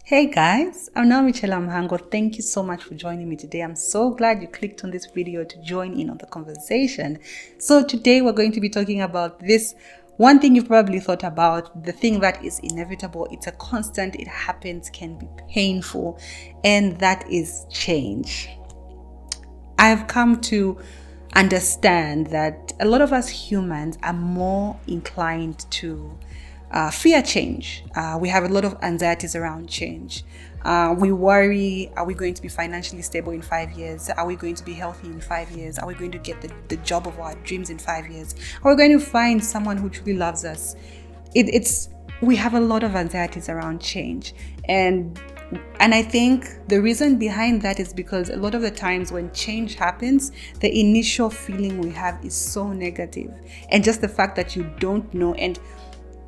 Hey guys, I'm now Michelle Amhango. Thank you so much for joining me today. I'm so glad you clicked on this video to join in on the conversation. So today we're going to be talking about this one thing you've probably thought about, the thing that is inevitable. It's a constant, it happens, can be painful, and that is change. I've come to understand that a lot of us humans are more inclined to fear change. We have a lot of anxieties around change. We worry, are we going to be financially stable in 5 years? Are we going to be healthy in 5 years? Are we going to get the job of our dreams in 5 years? Are we going to find someone who truly loves us? We have a lot of anxieties around change. And I think the reason behind that is because a lot of the times when change happens, the initial feeling we have is so negative. And just the fact that you don't know and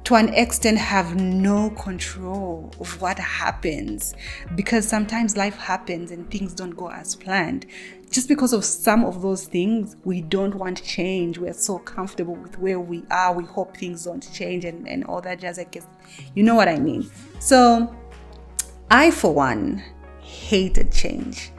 to an extent have no control of what happens, because sometimes life happens and things don't go as planned. Just because of some of those things, we don't want change. We're so comfortable with where we are. We hope things don't change and all that jazz. I guess you know what I mean. So I, for one, hated change.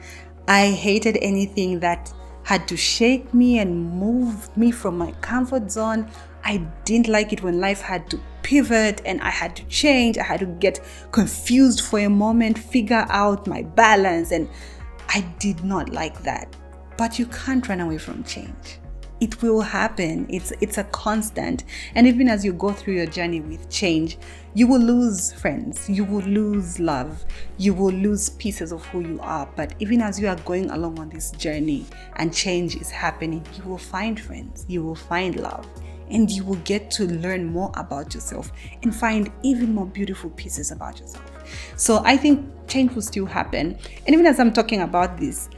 I hated anything that had to shake me and move me from my comfort zone. I didn't like it when life had to pivot and I had to change. I had to get confused for a moment, figure out my balance, and I did not like that. But you can't run away from change. It will happen. It's a constant. And even as you go through your journey with change, you will lose friends, you will lose love, you will lose pieces of who you are. But even as you are going along on this journey and change is happening, you will find friends, you will find love, and you will get to learn more about yourself and find even more beautiful pieces about yourself. So I think change will still happen. And even as I'm talking about this,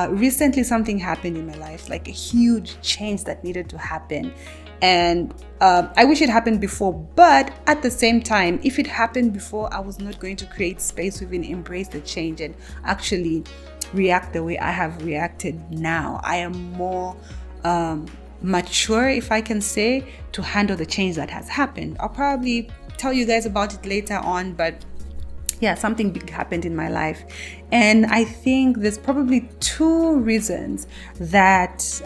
recently something happened in my life, like a huge change that needed to happen. And I wish it happened before, but at the same time, if it happened before, I was not going to create space to even embrace the change and actually react the way I have reacted now. I am more mature, if I can say, to handle the change that has happened. I'll probably tell you guys about it later on, but yeah, something big happened in my life. And I think there's probably two reasons that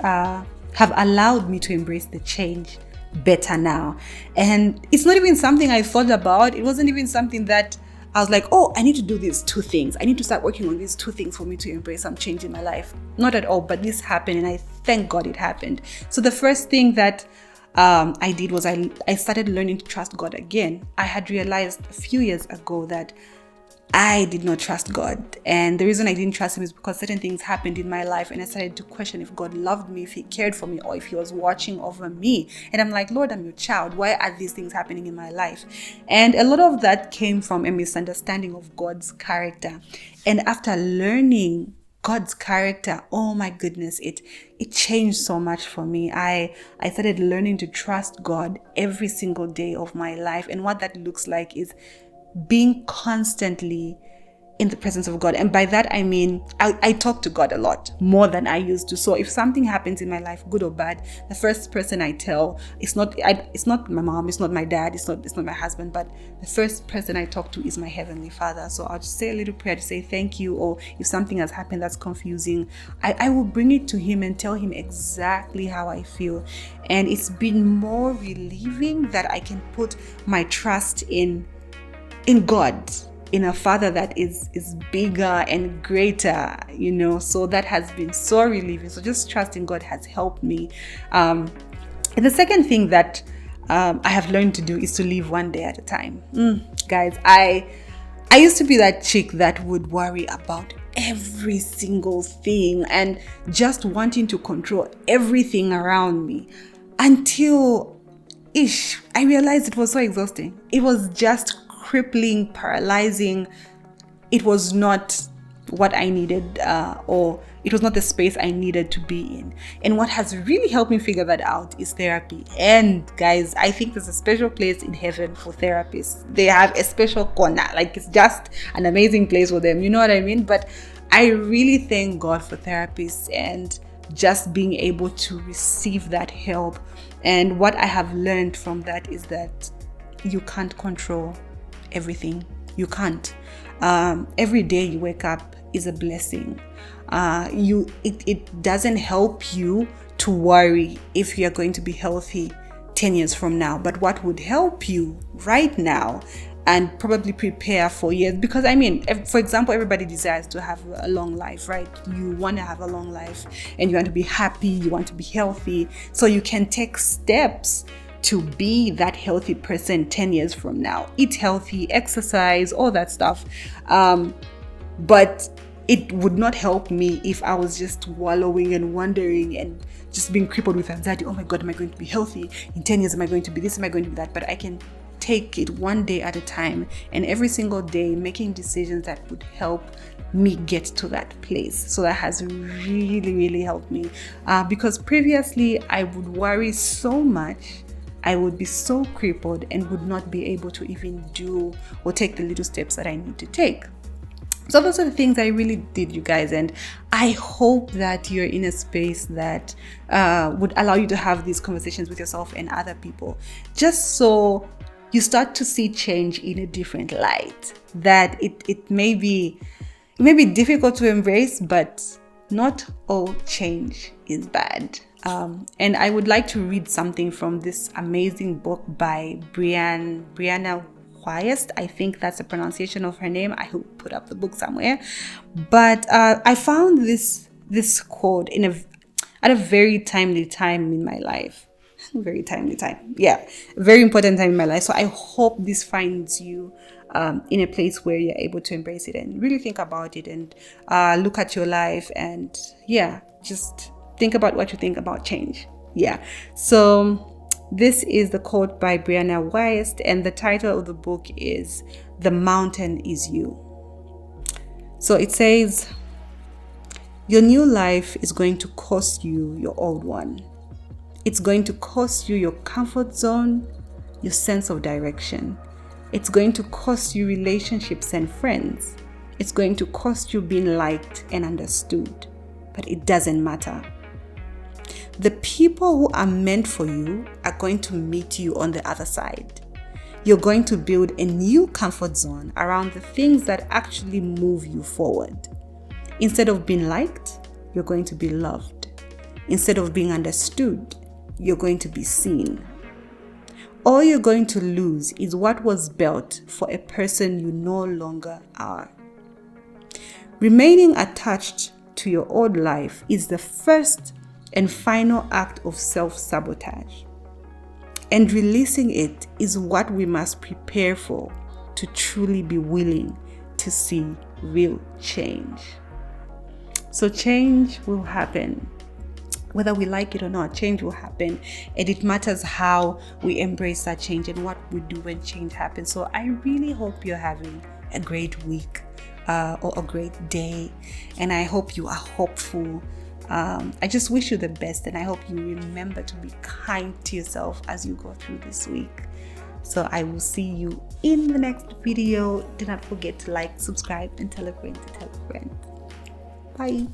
have allowed me to embrace the change better now. And it's not even something I thought about. It wasn't even something that I was like, oh, I need to do these two things. I need to start working on these two things for me to embrace some change in my life. Not at all, but this happened and I thank God it happened. So the first thing that I did was I started learning to trust God again. I had realized a few years ago that I did not trust God. And the reason I didn't trust him is because certain things happened in my life and I started to question if God loved me, if he cared for me, or if he was watching over me. And I'm like, Lord, I'm your child. Why are these things happening in my life? And a lot of that came from a misunderstanding of God's character. And after learning God's character, oh my goodness, it changed so much for me. I started learning to trust God every single day of my life. And what that looks like is being constantly in the presence of God. And by that, I mean, I talk to God a lot more than I used to. So if something happens in my life, good or bad, the first person I tell, it's not my mom, it's not my dad, it's not my husband, but the first person I talk to is my Heavenly Father. So I'll just say a little prayer to say thank you, or if something has happened that's confusing, I will bring it to him and tell him exactly how I feel. And it's been more relieving that I can put my trust in God, in a Father that is bigger and greater, so that has been so relieving. So just trusting God has helped me. And the second thing that I have learned to do is to live one day at a time. Guys, I used to be that chick that would worry about every single thing and just wanting to control everything around me until I realized it was so exhausting. It was just crippling, paralyzing. It was not what I needed, or it was not the space I needed to be in. And what has really helped me figure that out is therapy. And guys, I think there's a special place in heaven for therapists. They have a special corner, like it's just an amazing place for them. You know what I mean? But I really thank God for therapists and just being able to receive that help. And what I have learned from that is that you can't control everything. You can't. Every day you wake up is a blessing. It doesn't help you to worry if you're going to be healthy 10 years from now. But what would help you right now and probably prepare for years, because I mean, for example, everybody desires to have a long life, right? You want to have a long life and you want to be happy, you want to be healthy, so you can take steps to be that healthy person 10 years from now. Eat healthy, exercise, all that stuff. But it would not help me if I was just wallowing and wondering and just being crippled with anxiety. Oh my God, am I going to be healthy? In 10 years, am I going to be this? Am I going to be that? But I can take it one day at a time, and every single day making decisions that would help me get to that place. So that has really, really helped me. Because previously I would worry so much, I would be so crippled and would not be able to even do or take the little steps that I need to take. So those are the things I really did, you guys, and I hope that you're in a space that would allow you to have these conversations with yourself and other people, just so you start to see change in a different light. That it may be difficult to embrace, but not all change is bad. And I would like to read something from this amazing book by Brianna Wiest. I think that's the pronunciation of her name. I will put up the book somewhere. But I found this quote at a very timely time in my life. Very timely time. Yeah, very important time in my life. So I hope this finds you in a place where you're able to embrace it and really think about it and look at your life and just think about what you think about change. Yeah. So this is the quote by Brianna Wiest, and the title of the book is "The Mountain Is You." So it says, your new life is going to cost you your old one. It's going to cost you your comfort zone, your sense of direction. It's going to cost you relationships and friends. It's going to cost you being liked and understood. But it doesn't matter. The people who are meant for you are going to meet you on the other side. You're going to build a new comfort zone around the things that actually move you forward. Instead of being liked, you're going to be loved. Instead of being understood, you're going to be seen. All you're going to lose is what was built for a person you no longer are. Remaining attached to your old life is the first and final act of self-sabotage. And releasing it is what we must prepare for to truly be willing to see real change. So change will happen. Whether we like it or not, change will happen. And it matters how we embrace that change and what we do when change happens. So I really hope you're having a great week or a great day. And I hope you are hopeful. I just wish you the best, and I hope you remember to be kind to yourself as you go through this week. So I will see you in the next video. Do not forget to like, subscribe, and tell a friend to tell a friend. Bye.